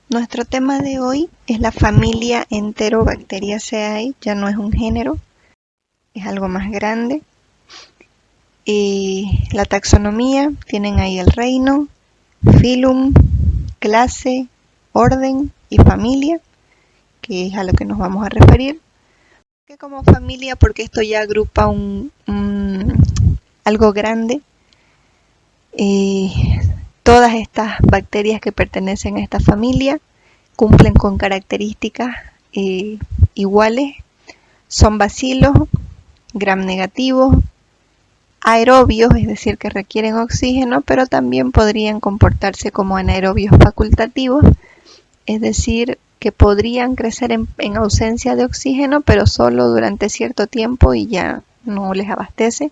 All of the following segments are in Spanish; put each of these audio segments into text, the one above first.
Nuestro tema de hoy es la familia Enterobacteriaceae, ya no es un género, es algo más grande. La taxonomía, tienen ahí el reino, filum, clase, orden y familia, que es a lo que nos vamos a referir. Que como familia, porque esto ya agrupa algo grande. Todas estas bacterias que pertenecen a esta familia cumplen con características iguales. Son bacilos, gram negativos, aerobios, es decir, que requieren oxígeno, pero también podrían comportarse como anaerobios facultativos, es decir, que podrían crecer en ausencia de oxígeno, pero solo durante cierto tiempo y ya no les abastece.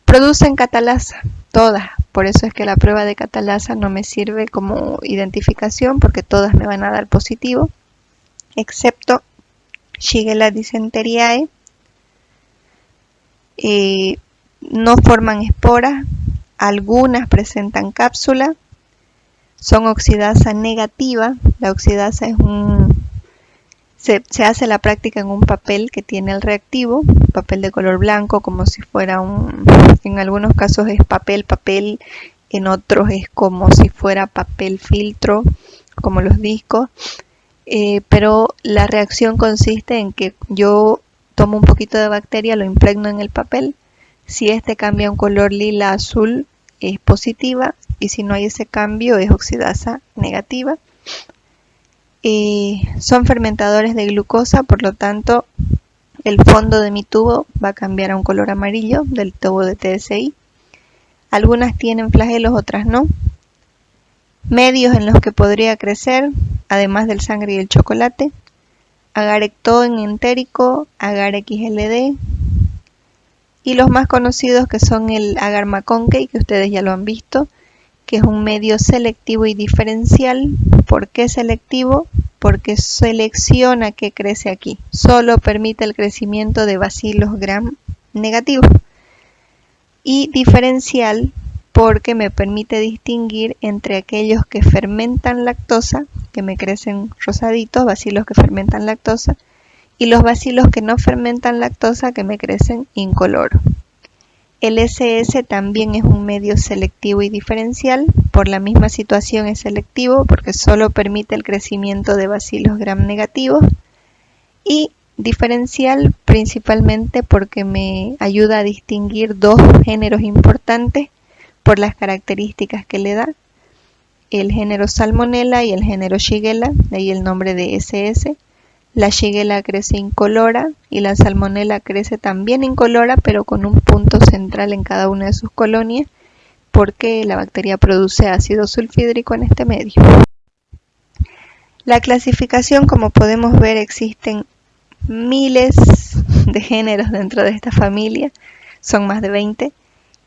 Producen catalasa, todas, por eso es que la prueba de catalasa no me sirve como identificación, porque todas me van a dar positivo, excepto Shigella dysenteriae. No forman esporas, algunas presentan cápsula, son oxidasa negativa. La oxidasa es se hace la práctica en un papel que tiene el reactivo, papel de color blanco, como si fuera en algunos casos es papel, en otros es como si fuera papel filtro, como los discos, pero la reacción consiste en que yo tomo un poquito de bacteria, lo impregno en el papel. Si este cambia a un color lila azul es positiva, y si no hay ese cambio es oxidasa negativa. Son fermentadores de glucosa, por lo tanto el fondo de mi tubo va a cambiar a un color amarillo del tubo de TSI. Algunas tienen flagelos, otras no. Medios en los que podría crecer, además del sangre y el chocolate: Agar-Ectoen entérico, Agar-XLD, y los más conocidos, que son el Agar-McConkey, que ustedes ya lo han visto, que es un medio selectivo y diferencial. ¿Por qué selectivo? Porque selecciona qué crece aquí, solo permite el crecimiento de bacilos gram negativos. Y diferencial porque me permite distinguir entre aquellos que fermentan lactosa, que me crecen rosaditos, bacilos que fermentan lactosa, y los bacilos que no fermentan lactosa, que me crecen incoloro. El SS también es un medio selectivo y diferencial. Por la misma situación es selectivo, porque solo permite el crecimiento de bacilos gram negativos. Y diferencial principalmente porque me ayuda a distinguir dos géneros importantes por las características que le da: el género Salmonella y el género Shigella, de ahí el nombre de SS. La Shigella crece incolora y la Salmonella crece también incolora, pero con un punto central en cada una de sus colonias, porque la bacteria produce ácido sulfhídrico en este medio. La clasificación, como podemos ver, existen miles de géneros dentro de esta familia, son más de 20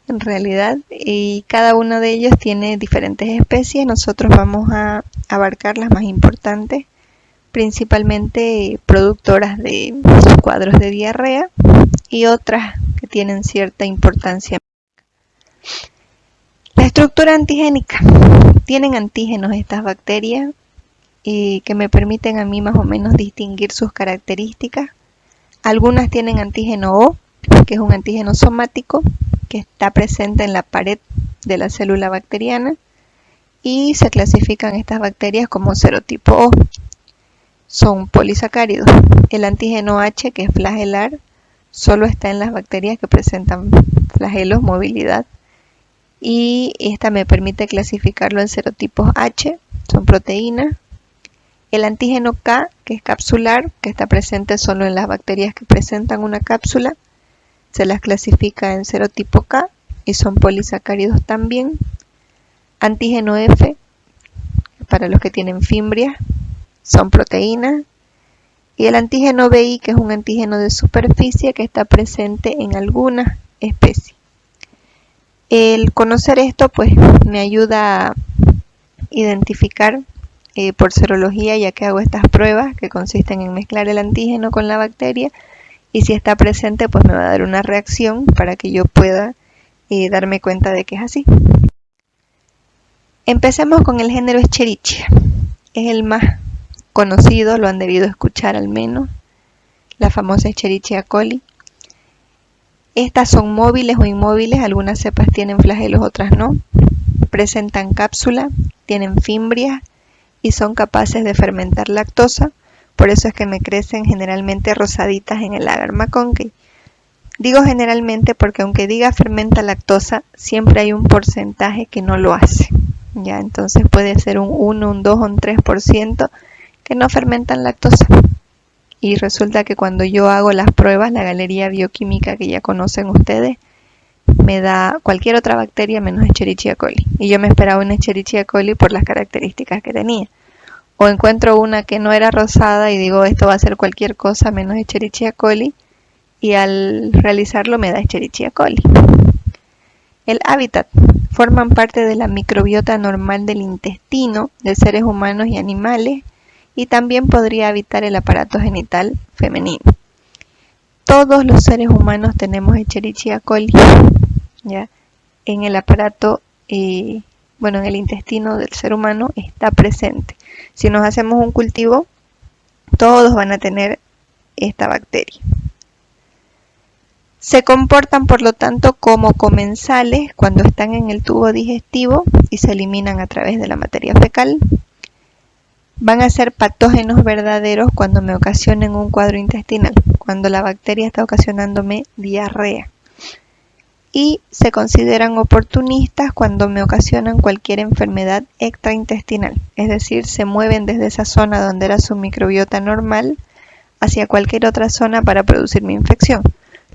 en realidad, y cada uno de ellos tiene diferentes especies. Nosotros vamos a abarcar las más importantes, principalmente productoras de cuadros de diarrea y otras que tienen cierta importancia. La estructura antigénica. Tienen antígenos estas bacterias que me permiten a mí más o menos distinguir sus características. Algunas tienen antígeno O, que es un antígeno somático que está presente en la pared de la célula bacteriana, y se clasifican estas bacterias como serotipo O. Son polisacáridos. El antígeno H, que es flagelar, solo está en las bacterias que presentan flagelos, movilidad, y esta me permite clasificarlo en serotipos H, son proteínas. El antígeno K, que es capsular, que está presente solo en las bacterias que presentan una cápsula, se las clasifica en serotipo K y son polisacáridos también. Antígeno F, para los que tienen fimbrias, son proteínas. Y el antígeno BI, que es un antígeno de superficie que está presente en algunas especies. El conocer esto pues me ayuda a identificar por serología, ya que hago estas pruebas que consisten en mezclar el antígeno con la bacteria, y si está presente pues me va a dar una reacción para que yo pueda darme cuenta de que es así. Empecemos con el género Escherichia. es el más conocido, lo han debido escuchar al menos, la famosa Escherichia coli. Estas son móviles o inmóviles, algunas cepas tienen flagelos, otras no. Presentan cápsula, tienen fimbrias y son capaces de fermentar lactosa, por eso es que me crecen generalmente rosaditas en el agar McConkey. Digo generalmente porque aunque diga fermenta lactosa, siempre hay un porcentaje que no lo hace. Ya, entonces puede ser un 1, un 2 o un 3% que no fermentan lactosa. Y resulta que cuando yo hago las pruebas, la galería bioquímica que ya conocen ustedes, me da cualquier otra bacteria menos Escherichia coli. Y yo me esperaba una Escherichia coli por las características que tenía. O encuentro una que no era rosada y digo, esto va a ser cualquier cosa menos Escherichia coli. Y al realizarlo me da Escherichia coli. El hábitat. Forman parte de la microbiota normal del intestino de seres humanos y animales y también podría habitar el aparato genital femenino. Todos los seres humanos tenemos Escherichia coli, ¿ya? En el aparato, en el intestino del ser humano está presente. Si nos hacemos un cultivo, todos van a tener esta bacteria. Se comportan, por lo tanto, como comensales cuando están en el tubo digestivo y se eliminan a través de la materia fecal. Van a ser patógenos verdaderos cuando me ocasionen un cuadro intestinal, cuando la bacteria está ocasionándome diarrea. Y se consideran oportunistas cuando me ocasionan cualquier enfermedad extraintestinal, es decir, se mueven desde esa zona donde era su microbiota normal hacia cualquier otra zona para producir mi infección.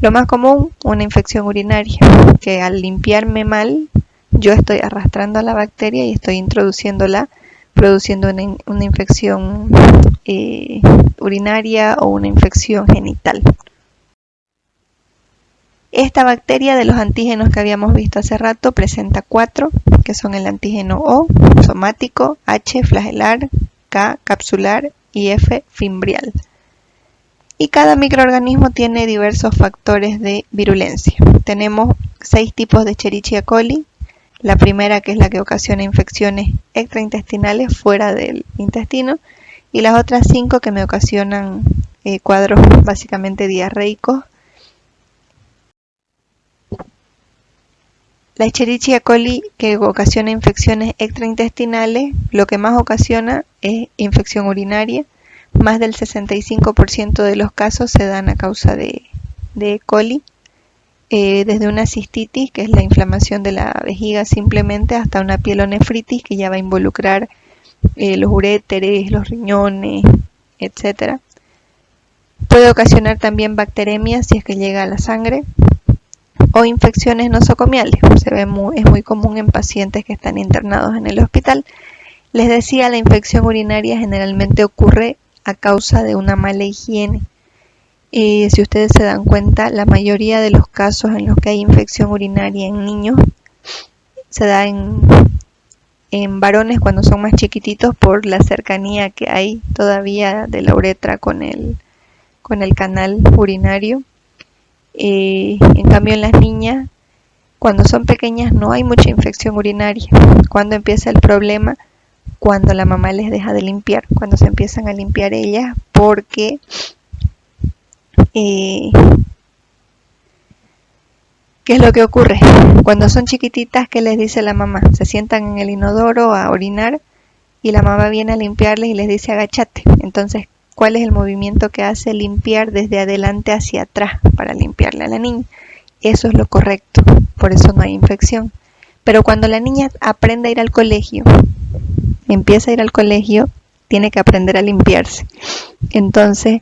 Lo más común, una infección urinaria, que al limpiarme mal, yo estoy arrastrando a la bacteria y estoy introduciéndola, produciendo una infección urinaria o una infección genital. Esta bacteria de los antígenos que habíamos visto hace rato presenta 4, que son el antígeno O, somático, H, flagelar, K, capsular y F, fimbrial. Y cada microorganismo tiene diversos factores de virulencia. Tenemos 6 tipos de Escherichia coli. La primera, que es la que ocasiona infecciones extraintestinales fuera del intestino, y las otras 5 que me ocasionan cuadros básicamente diarreicos. La Escherichia coli que ocasiona infecciones extraintestinales, lo que más ocasiona es infección urinaria. Más del 65% de los casos se dan a causa de E. coli, desde una cistitis, que es la inflamación de la vejiga simplemente, hasta una pielonefritis, que ya va a involucrar los uréteres, los riñones, etc. Puede ocasionar también bacteremia si es que llega a la sangre, o infecciones nosocomiales. Es muy común en pacientes que están internados en el hospital. Les decía, la infección urinaria generalmente ocurre a causa de una mala higiene. Si ustedes se dan cuenta, la mayoría de los casos en los que hay infección urinaria en niños se da en varones cuando son más chiquititos por la cercanía que hay todavía de la uretra con el canal urinario. En cambio, en las niñas, cuando son pequeñas, no hay mucha infección urinaria. ¿Cuándo empieza el problema? Cuando la mamá les deja de limpiar, cuando se empiezan a limpiar ellas, porque ¿qué es lo que ocurre? Cuando son chiquititas, ¿qué les dice la mamá? Se sientan en el inodoro a orinar y la mamá viene a limpiarles y les dice agáchate. Entonces, ¿cuál es el movimiento que hace? Limpiar desde adelante hacia atrás para limpiarle a la niña. Eso es lo correcto, por eso no hay infección. Pero cuando la niña aprende a ir al colegio, empieza a ir al colegio, tiene que aprender a limpiarse. Entonces,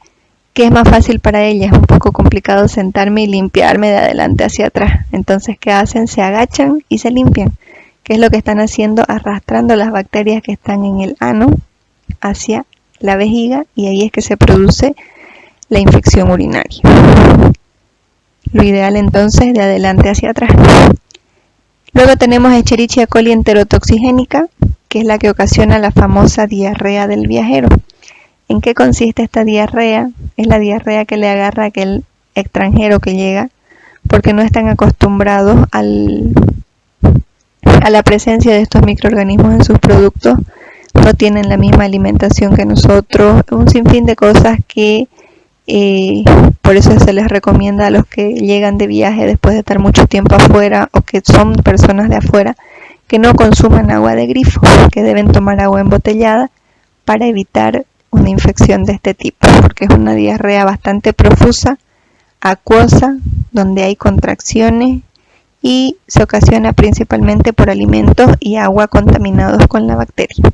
¿qué es más fácil para ella? Es un poco complicado sentarme y limpiarme de adelante hacia atrás. Entonces, ¿qué hacen? Se agachan y se limpian. ¿Qué es lo que están haciendo? Arrastrando las bacterias que están en el ano hacia la vejiga, y ahí es que se produce la infección urinaria. Lo ideal entonces de adelante hacia atrás. Luego tenemos Escherichia coli enterotoxigénica, que es la que ocasiona la famosa diarrea del viajero. ¿En qué consiste esta diarrea? Es la diarrea que le agarra a aquel extranjero que llega porque no están acostumbrados a la presencia de estos microorganismos en sus productos, no tienen la misma alimentación que nosotros, un sinfín de cosas que por eso se les recomienda a los que llegan de viaje después de estar mucho tiempo afuera o que son personas de afuera que no consuman agua de grifo, que deben tomar agua embotellada para evitar una infección de este tipo, porque es una diarrea bastante profusa, acuosa, donde hay contracciones y se ocasiona principalmente por alimentos y agua contaminados con la bacteria.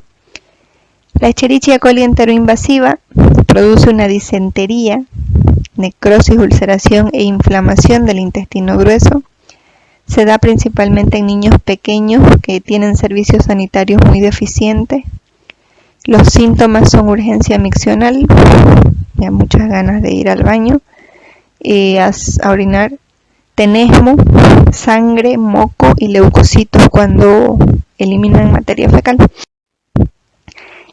La Escherichia coli enteroinvasiva produce una disentería, necrosis, ulceración e inflamación del intestino grueso. Se da principalmente en niños pequeños que tienen servicios sanitarios muy deficientes. Los síntomas son urgencia miccional, ya muchas ganas de ir al baño, a orinar, tenesmo, sangre, moco y leucocitos cuando eliminan materia fecal.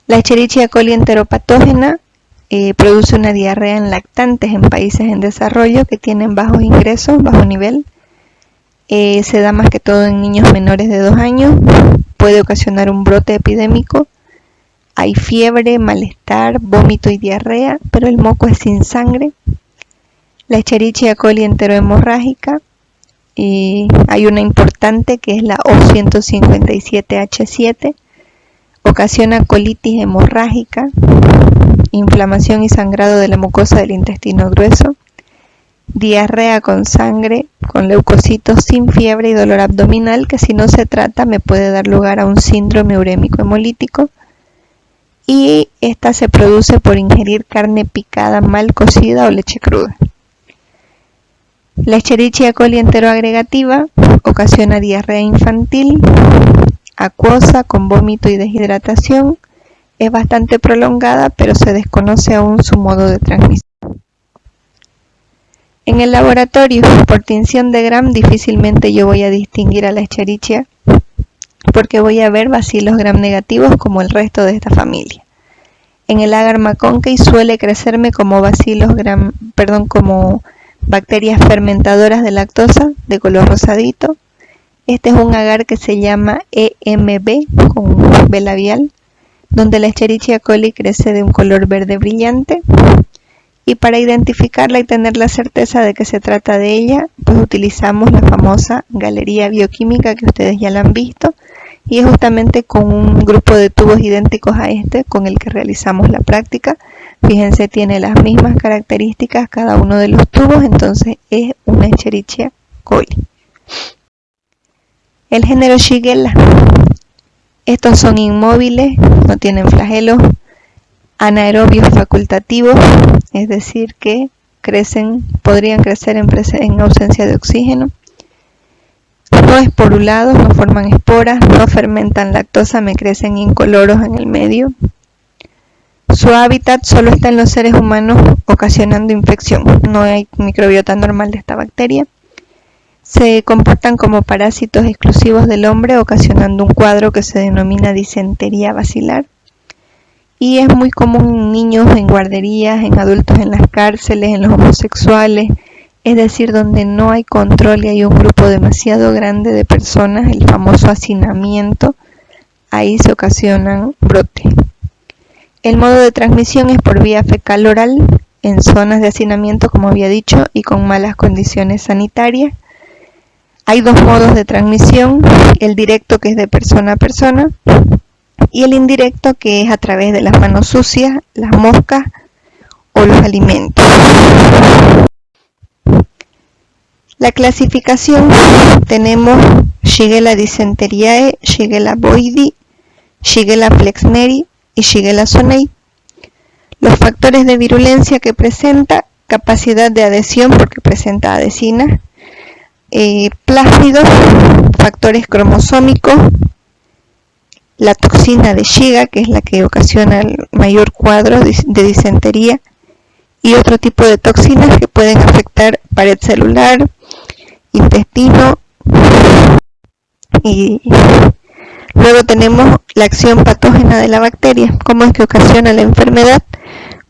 La Escherichia coli enteropatógena produce una diarrea en lactantes en países en desarrollo que tienen bajos ingresos, bajo nivel. Se da más que todo en niños menores de 2 años, puede ocasionar un brote epidémico. Hay fiebre, malestar, vómito y diarrea, pero el moco es sin sangre. La Escherichia coli enterohemorrágica, hay una importante que es la O157H7, ocasiona colitis hemorrágica, inflamación y sangrado de la mucosa del intestino grueso, diarrea con sangre, con leucocitos sin fiebre y dolor abdominal que si no se trata me puede dar lugar a un síndrome urémico hemolítico, y esta se produce por ingerir carne picada mal cocida o leche cruda. La Escherichia coli enteroagregativa ocasiona diarrea infantil, acuosa con vómito y deshidratación, es bastante prolongada pero se desconoce aún su modo de transmisión. En el laboratorio, por tinción de Gram, difícilmente yo voy a distinguir a la Escherichia porque voy a ver bacilos Gram negativos como el resto de esta familia. En el agar McConkey suele crecerme como como bacterias fermentadoras de lactosa de color rosadito. Este es un agar que se llama EMB con B labial, donde la Escherichia coli crece de un color verde brillante. Y para identificarla y tener la certeza de que se trata de ella, pues utilizamos la famosa galería bioquímica que ustedes ya la han visto, y es justamente con un grupo de tubos idénticos a este con el que realizamos la práctica. Fíjense, tiene las mismas características cada uno de los tubos, entonces es una Escherichia coli. El género Shigella. Estos son inmóviles, no tienen flagelos, anaerobios facultativos, es decir que podrían crecer en ausencia de oxígeno. No esporulados, no forman esporas, no fermentan lactosa, me crecen incoloros en el medio. Su hábitat solo está en los seres humanos ocasionando infección, no hay microbiota normal de esta bacteria. Se comportan como parásitos exclusivos del hombre, ocasionando un cuadro que se denomina disentería bacilar. Y es muy común en niños, en guarderías, en adultos en las cárceles, en los homosexuales, es decir, donde no hay control y hay un grupo demasiado grande de personas, el famoso hacinamiento, ahí se ocasionan brotes. El modo de transmisión es por vía fecal oral, en zonas de hacinamiento, como había dicho, y con malas condiciones sanitarias. Hay 2 modos de transmisión, el directo que es de persona a persona, y el indirecto que es a través de las manos sucias, las moscas o los alimentos. La clasificación, tenemos Shigella dysenteriae, Shigella boydii, Shigella flexneri y Shigella sonei. Los factores de virulencia que presenta: capacidad de adhesión porque presenta adhesinas, plásmidos, factores cromosómicos, la toxina de Shiga, que es la que ocasiona el mayor cuadro de disentería, y otro tipo de toxinas que pueden afectar pared celular, intestino, y luego tenemos la acción patógena de la bacteria. ¿Cómo es que ocasiona la enfermedad?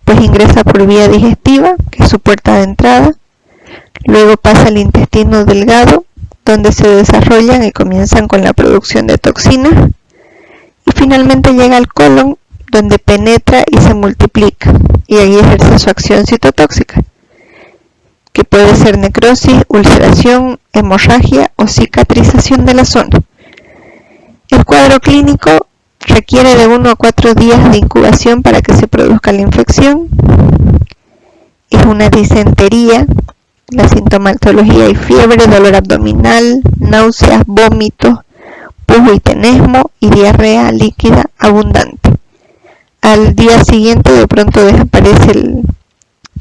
Pues ingresa por vía digestiva, que es su puerta de entrada, luego pasa al intestino delgado, donde se desarrollan y comienzan con la producción de toxinas, y finalmente llega al colon, donde penetra y se multiplica, y ahí ejerce su acción citotóxica, que puede ser necrosis, ulceración, hemorragia o cicatrización de la zona. El cuadro clínico requiere de 1 a 4 días de incubación para que se produzca la infección. Es una disentería, la sintomatología y fiebre, dolor abdominal, náuseas, vómitos, pujo y tenesmo y diarrea líquida abundante. Al día siguiente de pronto desaparece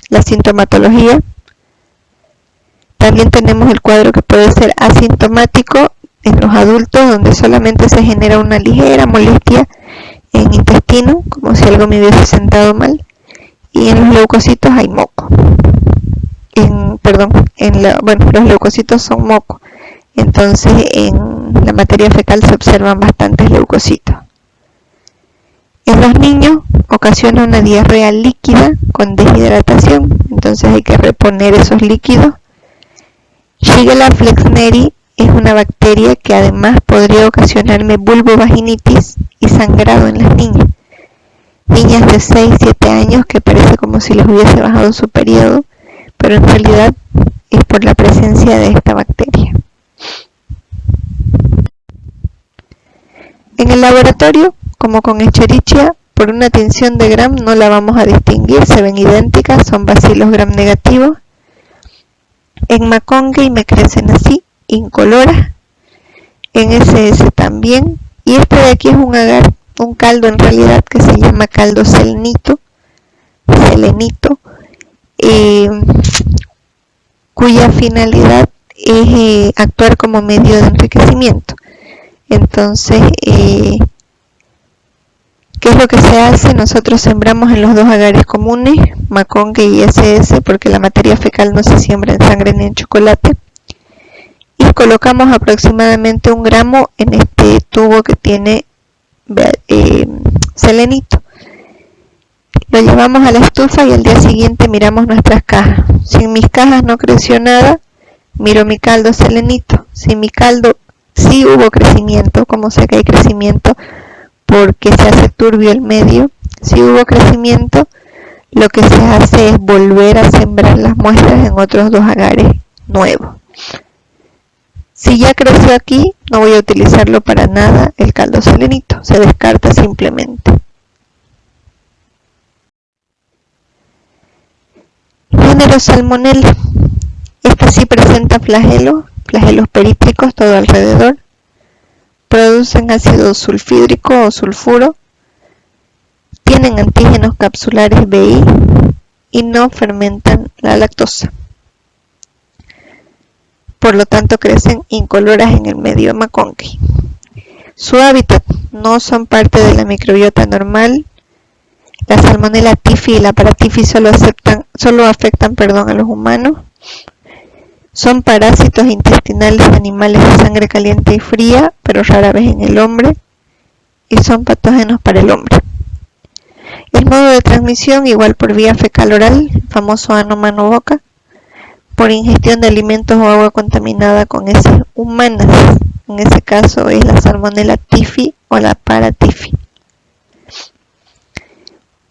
la sintomatología. También tenemos el cuadro que puede ser asintomático en los adultos, donde solamente se genera una ligera molestia en intestino, como si algo me hubiese sentado mal, y en los leucocitos hay moco. Los leucocitos son moco, entonces en la materia fecal se observan bastantes leucocitos. En los niños ocasiona una diarrea líquida con deshidratación, entonces hay que reponer esos líquidos. Shigella flexneri es una bacteria que además podría ocasionarme vulvovaginitis y sangrado en las niñas. Niñas de 6-7 años que parece como si les hubiese bajado su periodo, pero en realidad es por la presencia de esta bacteria. En el laboratorio, como con Escherichia, por una tinción de Gram no la vamos a distinguir, se ven idénticas, son bacilos Gram negativos. En Maccongi me crecen así, incoloras. En SS también. Y este de aquí es un caldo en realidad que se llama caldo selenito, cuya finalidad es actuar como medio de enriquecimiento. Entonces, ¿qué es lo que se hace? Nosotros sembramos en los dos agares comunes, Maccongi y SS, porque la materia fecal no se siembra en sangre ni en chocolate, y colocamos aproximadamente 1 gramo en este tubo que tiene selenito. Lo llevamos a la estufa y al día siguiente miramos nuestras cajas. Si en mis cajas no creció nada, miro mi caldo selenito. Si mi caldo sí hubo crecimiento, como sé que hay crecimiento porque se hace turbio el medio, si hubo crecimiento, lo que se hace es volver a sembrar las muestras en otros 2 agares nuevos. Si ya creció aquí, no voy a utilizarlo para nada el caldo selenito, se descarta simplemente. Género Salmonella. Este sí presenta flagelos perítricos todo alrededor. Producen ácido sulfídrico o sulfuro. Tienen antígenos capsulares BI y no fermentan la lactosa. Por lo tanto crecen incoloras en el medio Maccongi. Su hábitat no son parte de la microbiota normal. La Salmonella typhi y la Paratyphi solo afectan a los humanos. Son parásitos intestinales de animales de sangre caliente y fría, pero rara vez en el hombre, y son patógenos para el hombre. El modo de transmisión igual por vía fecal oral, el famoso ano-mano-boca, por ingestión de alimentos o agua contaminada con heces humanas. En ese caso es la Salmonella typhi o la Paratyphi.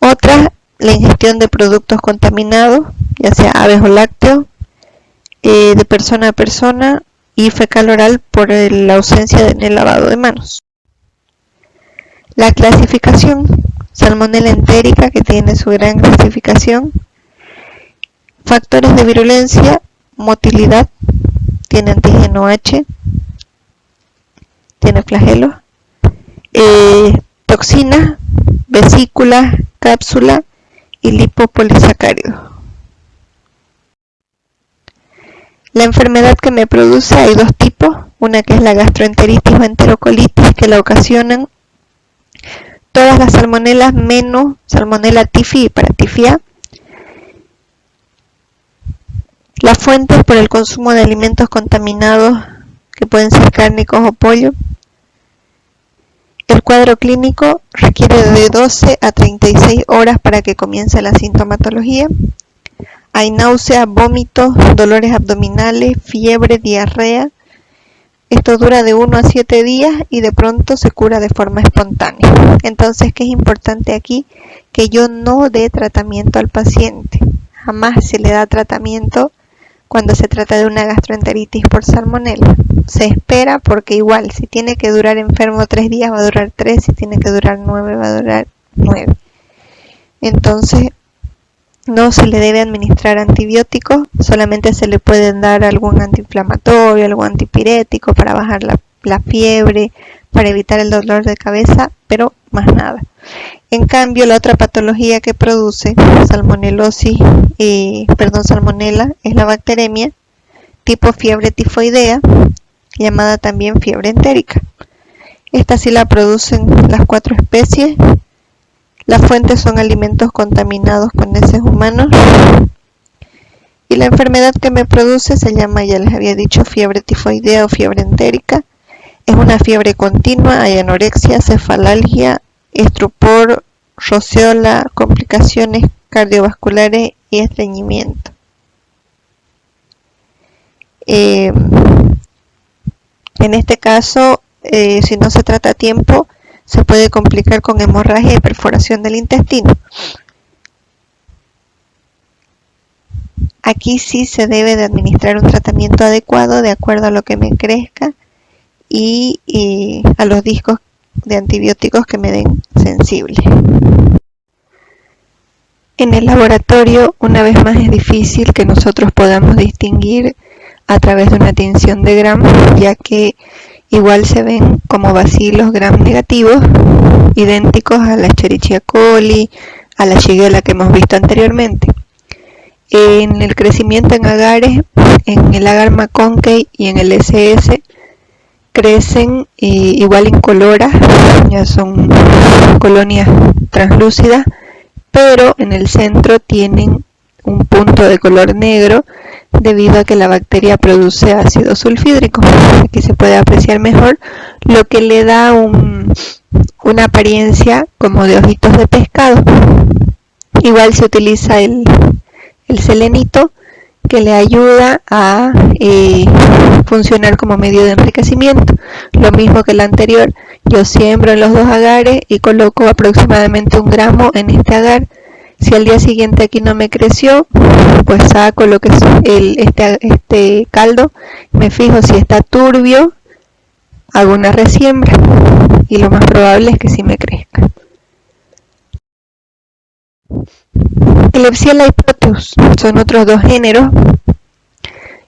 Otra, la ingestión de productos contaminados, ya sea aves o lácteos, de persona a persona, y fecal oral por la ausencia en el lavado de manos. La clasificación: Salmonella entérica, que tiene su gran clasificación. Factores de virulencia: motilidad, tiene antígeno H, tiene flagelos. Toxinas: vesícula, cápsula y lipopolisacáridos. La enfermedad que me produce, hay 2 tipos, una que es la gastroenteritis o enterocolitis, que la ocasionan todas las salmonelas menos Salmonella typhi y Paratyphi A. La fuente es por el consumo de alimentos contaminados, que pueden ser cárnicos o pollo. El cuadro clínico requiere de 12 a 36 horas para que comience la sintomatología. Hay náuseas, vómitos, dolores abdominales, fiebre, diarrea, Esto dura de 1 a 7 días y de pronto se cura de forma espontánea. Entonces, ¿qué es importante aquí? Que yo no dé tratamiento al paciente. Jamás se le da tratamiento cuando se trata de una gastroenteritis por salmonela. Se espera porque igual, si tiene que durar enfermo 3 días, va a durar 3, si tiene que durar 9, va a durar 9. Entonces, no se le debe administrar antibióticos, solamente se le pueden dar algún antiinflamatorio, algún antipirético para bajar la fiebre, para evitar el dolor de cabeza, pero más nada. En cambio, la otra patología que produce salmonela es la bacteremia tipo fiebre tifoidea, llamada también fiebre entérica. Esta sí la producen las 4 especies. Las fuentes son alimentos contaminados con heces humanos. Y la enfermedad que me produce se llama, ya les había dicho, fiebre tifoidea o fiebre entérica. Es una fiebre continua, hay anorexia, cefalalgia, estupor, roceola, complicaciones cardiovasculares y estreñimiento. En este caso, si no se trata a tiempo, se puede complicar con hemorragia y perforación del intestino. Aquí sí se debe de administrar un tratamiento adecuado de acuerdo a lo que me crezca y a los discos de antibióticos que me den sensible. En el laboratorio, una vez más, es difícil que nosotros podamos distinguir a través de una tinción de Gram, ya que igual se ven como bacilos Gram negativos, idénticos a la Escherichia coli, a la Shigella que hemos visto anteriormente. En el crecimiento en agares, en el agar McConkey y en el SS, crecen igual incoloras, ya son colonias translúcidas, pero en el centro tienen un punto de color negro debido a que la bacteria produce ácido sulfídrico. Aquí se puede apreciar mejor, lo que le da una apariencia como de ojitos de pescado. Igual se utiliza el selenito, que le ayuda a funcionar como medio de enriquecimiento. Lo mismo que el anterior, yo siembro en los 2 agares y coloco aproximadamente 1 gramo en este agar. Si al día siguiente aquí no me creció, pues saco lo que es este caldo, me fijo si está turbio, hago una resiembra y lo más probable es que sí me crezca. Klebsiella y Proteus son otros 2 géneros.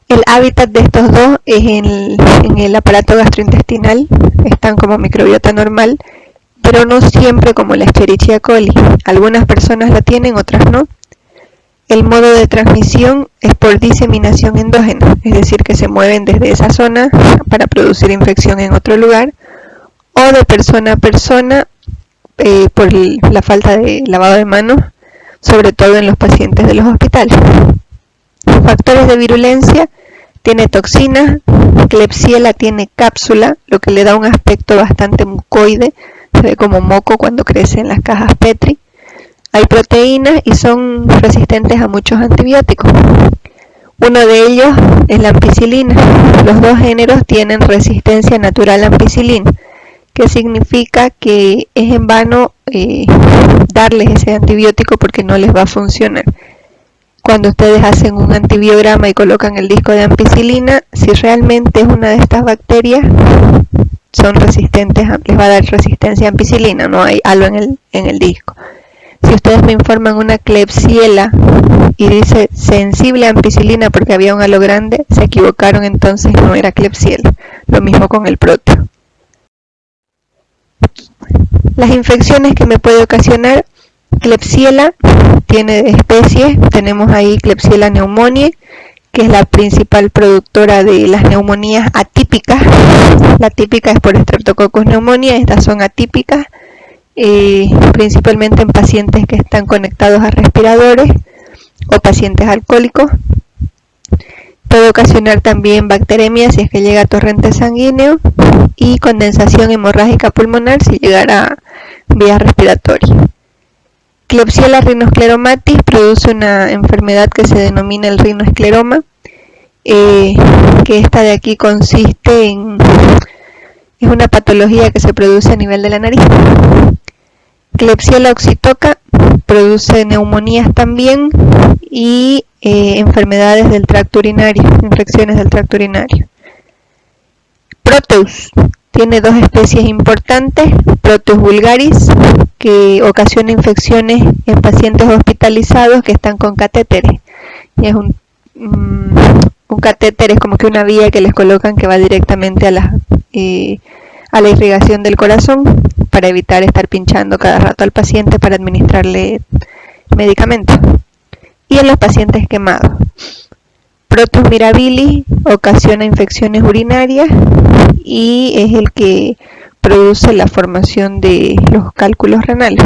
El hábitat de estos dos es en el aparato gastrointestinal, están como microbiota normal, pero no siempre como la Escherichia coli. Algunas personas la tienen, otras no. El modo de transmisión es por diseminación endógena, es decir, que se mueven desde esa zona para producir infección en otro lugar, o de persona a persona por la falta de lavado de manos, sobre todo en los pacientes de los hospitales. Factores de virulencia: tiene toxinas. Klebsiella tiene cápsula, lo que le da un aspecto bastante mucoide, se ve como moco cuando crece en las cajas Petri. Hay proteínas y son resistentes a muchos antibióticos. Uno de ellos es la ampicilina. Los 2 géneros tienen resistencia natural a ampicilina, que significa que es en vano darles ese antibiótico porque no les va a funcionar. Cuando ustedes hacen un antibiograma y colocan el disco de ampicilina, si realmente es una de estas bacterias, son resistentes, les va a dar resistencia a ampicilina, no hay halo en el disco. Si ustedes me informan una Klebsiella y dice sensible a ampicilina porque había un halo grande, se equivocaron, entonces no era Klebsiella. Lo mismo con el Proteo. Las infecciones que me puede ocasionar: Klebsiella tiene especies, tenemos ahí Klebsiella pneumoniae, que es la principal productora de las neumonías atípicas. La típica es por Streptococcus pneumoniae, estas son atípicas, principalmente en pacientes que están conectados a respiradores o pacientes alcohólicos. Puede ocasionar también bacteremia si es que llega a torrente sanguíneo y condensación hemorrágica pulmonar si llegara a vía respiratoria. Klebsiella rhinoscleromatis produce una enfermedad que se denomina el rinoescleroma. que esta de aquí consiste en, es una patología que se produce a nivel de la nariz. Klebsiella oxytoca produce neumonías también y enfermedades del tracto urinario, infecciones del tracto urinario. Proteus tiene dos especies importantes, Proteus vulgaris, que ocasiona infecciones en pacientes hospitalizados que están con catéteres. Y es un catéter, es como que una vía que les colocan que va directamente a la irrigación del corazón para evitar estar pinchando cada rato al paciente para administrarle medicamentos. Y en los pacientes quemados. Proteus mirabilis ocasiona infecciones urinarias y es el que produce la formación de los cálculos renales.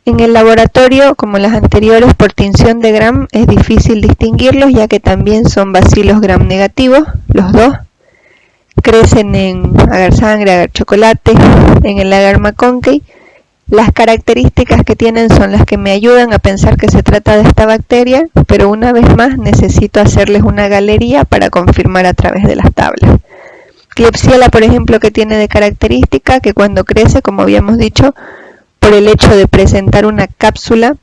En el laboratorio, como las anteriores, por tinción de Gram es difícil distinguirlos, ya que también son bacilos Gram negativos, los dos. Crecen en agar sangre, agar chocolate, en el agar MacConkey. Las características que tienen son las que me ayudan a pensar que se trata de esta bacteria, pero una vez más necesito hacerles una galería para confirmar a través de las tablas. Klebsiella, por ejemplo, que tiene de característica que cuando crece, como habíamos dicho, por el hecho de presentar una cápsula,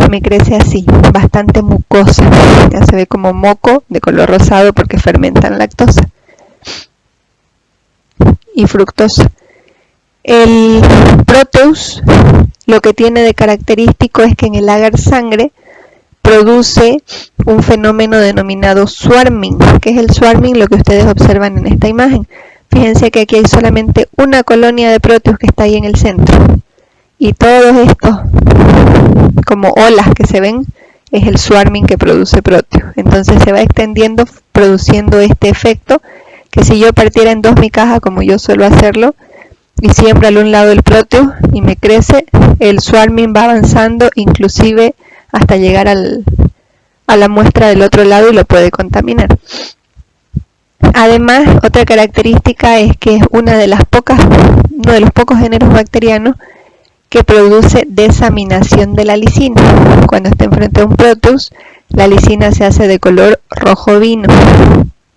me crece así, bastante mucosa. Ya se ve como moco de color rosado porque fermentan lactosa y fructosa. El Proteus lo que tiene de característico es que en el agar sangre produce un fenómeno denominado swarming. ¿Qué es el swarming? Lo que ustedes observan en esta imagen. Fíjense que aquí hay solamente una colonia de Proteus que está ahí en el centro. Y todos estos, como olas que se ven, es el swarming que produce Proteus. Entonces se va extendiendo, produciendo este efecto, que si yo partiera en dos mi caja, como yo suelo hacerlo, y siembro al un lado el Proteus y me crece, el swarming va avanzando inclusive hasta llegar a la muestra del otro lado y lo puede contaminar. Además, otra característica es que es uno de los pocos géneros bacterianos que produce desaminación de la lisina. Cuando está enfrente de un Proteus, la lisina se hace de color rojo vino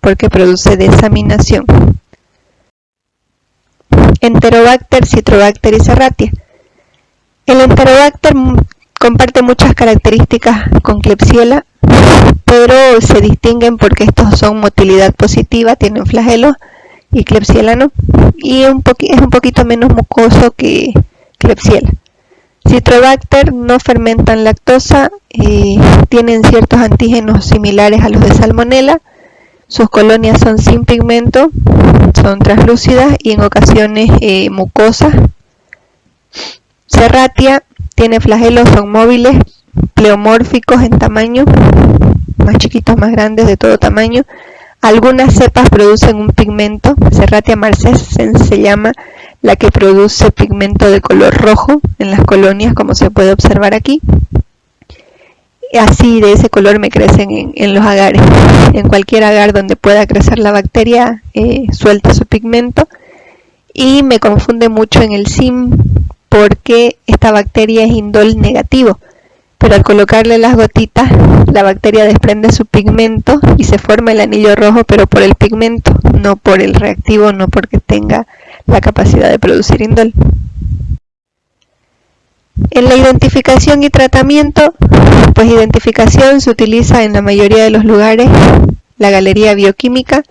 porque produce desaminación. Enterobacter, Citrobacter y Serratia. El Enterobacter comparte muchas características con Klebsiella, pero se distinguen porque estos son motilidad positiva, tienen flagelos, y Klebsiella no, y es un poquito menos mucoso que Klebsiella. Citrobacter no fermentan lactosa, tienen ciertos antígenos similares a los de Salmonella. Sus colonias son sin pigmento, son translúcidas y en ocasiones mucosas. Serratia tiene flagelos, son móviles, pleomórficos en tamaño, más chiquitos, más grandes, de todo tamaño. Algunas cepas producen un pigmento, Serratia marcescens se llama, la que produce pigmento de color rojo en las colonias, como se puede observar aquí. Así de ese color me crecen en los agares. En cualquier agar donde pueda crecer la bacteria suelta su pigmento, y me confunde mucho en el SIM porque esta bacteria es indol negativo, pero al colocarle las gotitas la bacteria desprende su pigmento y se forma el anillo rojo, pero por el pigmento, no por el reactivo, no porque tenga la capacidad de producir indol. En la identificación y tratamiento, pues identificación se utiliza en la mayoría de los lugares la galería bioquímica,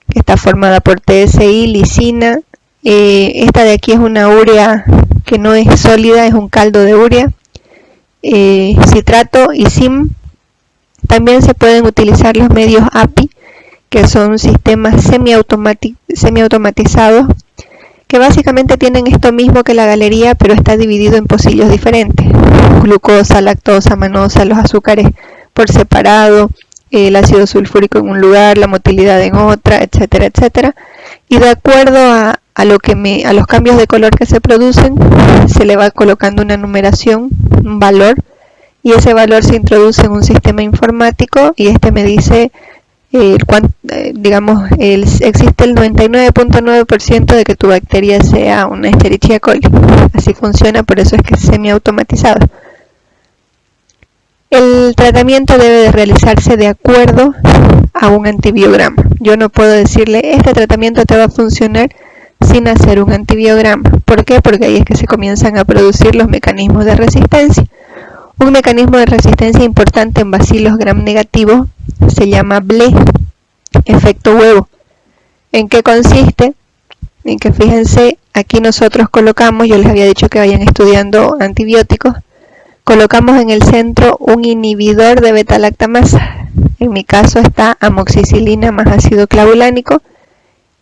que está formada por TSI, lisina. Esta de aquí es una urea que no es sólida, es un caldo de urea. Citrato y SIM. También se pueden utilizar los medios API, que son sistemas semiautomatizados, que básicamente tienen esto mismo que la galería, pero está dividido en pocillos diferentes: glucosa, lactosa, manosa, los azúcares por separado, el ácido sulfúrico en un lugar, la motilidad en otra, etcétera, etcétera. Y de acuerdo a los cambios de color que se producen, se le va colocando una numeración, un valor, y ese valor se introduce en un sistema informático y este me dice existe el 99.9% de que tu bacteria sea una Escherichia coli. Así funciona, por eso es que es semiautomatizado. El tratamiento debe de realizarse de acuerdo a un antibiograma. Yo no puedo decirle, este tratamiento te va a funcionar sin hacer un antibiograma. ¿Por qué? Porque ahí es que se comienzan a producir los mecanismos de resistencia. Un mecanismo de resistencia importante en bacilos gram negativos se llama BLE, efecto huevo. ¿En qué consiste? En que fíjense, aquí nosotros colocamos, yo les había dicho que vayan estudiando antibióticos, colocamos en el centro un inhibidor de beta-lactamasa. En mi caso está amoxicilina más ácido clavulánico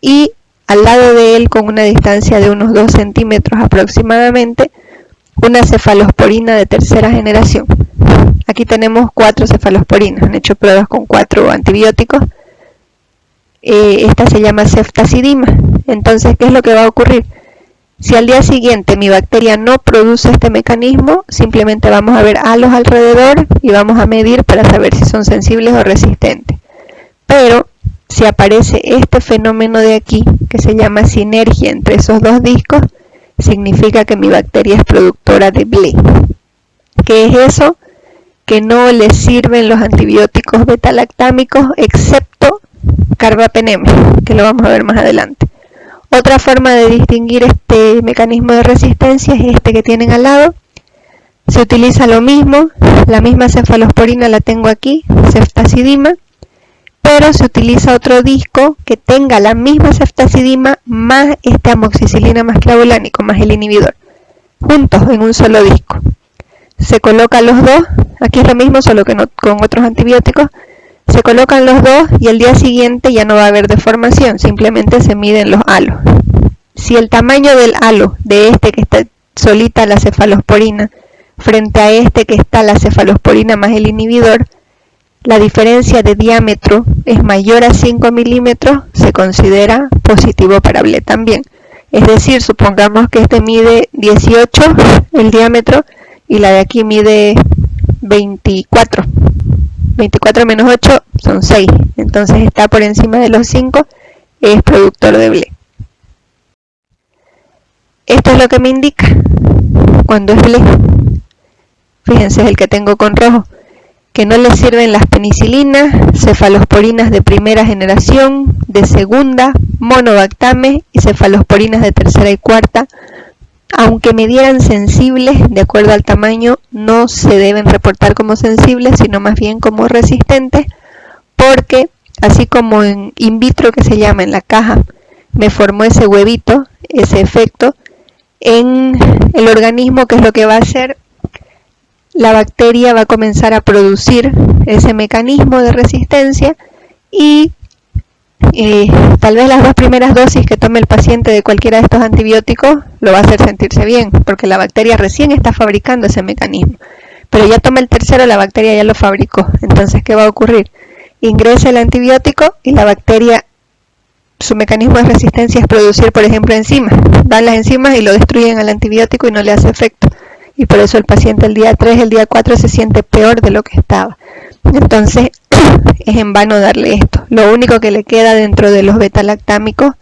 y al lado de él, con una distancia de unos 2 centímetros aproximadamente, una cefalosporina de tercera generación. Aquí tenemos 4 cefalosporinas, han hecho pruebas con 4 antibióticos. Esta se llama ceftazidima. Entonces, ¿qué es lo que va a ocurrir? Si al día siguiente mi bacteria no produce este mecanismo, simplemente vamos a ver halos alrededor y vamos a medir para saber si son sensibles o resistentes. Pero si aparece este fenómeno de aquí, que se llama sinergia entre esos dos discos, significa que mi bacteria es productora de BLE. ¿Qué es eso? Que no le sirven los antibióticos beta-lactámicos excepto carbapenem, que lo vamos a ver más adelante. Otra forma de distinguir este mecanismo de resistencia es este que tienen al lado. Se utiliza lo mismo, la misma cefalosporina la tengo aquí, ceftazidima, pero se utiliza otro disco que tenga la misma ceftazidima más este amoxicilina más clavulánico, más el inhibidor, juntos en un solo disco. Se colocan los dos, aquí es lo mismo, solo que no con otros antibióticos. Se colocan los dos y al día siguiente ya no va a haber deformación, simplemente se miden los halos. Si el tamaño del halo de este que está solita la cefalosporina frente a este que está la cefalosporina más el inhibidor, la diferencia de diámetro es mayor a 5 milímetros, se considera positivo para BLE también. Es decir, supongamos que este mide 18 el diámetro y la de aquí mide 24. 24 menos 8 son 6, entonces está por encima de los 5, es productor de BLE. Esto es lo que me indica cuando es BLE. Fíjense, es el que tengo con rojo, que no le sirven las penicilinas, cefalosporinas de primera generación, de segunda, monobactame y cefalosporinas de tercera y cuarta. Aunque me dieran sensibles, de acuerdo al tamaño, no se deben reportar como sensibles, sino más bien como resistentes, porque así como en in vitro, que se llama en la caja, me formó ese huevito, ese efecto, en el organismo, ¿qué es lo que va a hacer? La bacteria va a comenzar a producir ese mecanismo de resistencia y tal vez las 2 primeras dosis que tome el paciente de cualquiera de estos antibióticos lo va a hacer sentirse bien, porque la bacteria recién está fabricando ese mecanismo. Pero ya toma el tercero, la bacteria ya lo fabricó. Entonces, ¿qué va a ocurrir? Ingresa el antibiótico y la bacteria, su mecanismo de resistencia es producir, por ejemplo, enzimas. Van las enzimas y lo destruyen al antibiótico y no le hace efecto. Y por eso el paciente el día 3, el día 4 se siente peor de lo que estaba. Entonces, es en vano darle esto. Lo único que le queda dentro de los beta-lactámicos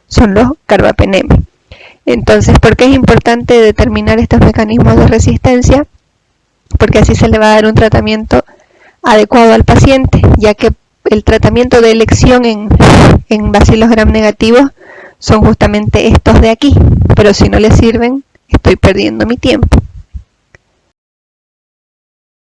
son los carbapenem. Entonces, ¿por qué es importante determinar estos mecanismos de resistencia? Porque así se le va a dar un tratamiento adecuado al paciente, ya que el tratamiento de elección en bacilos gram negativos son justamente estos de aquí, pero si no le sirven, estoy perdiendo mi tiempo.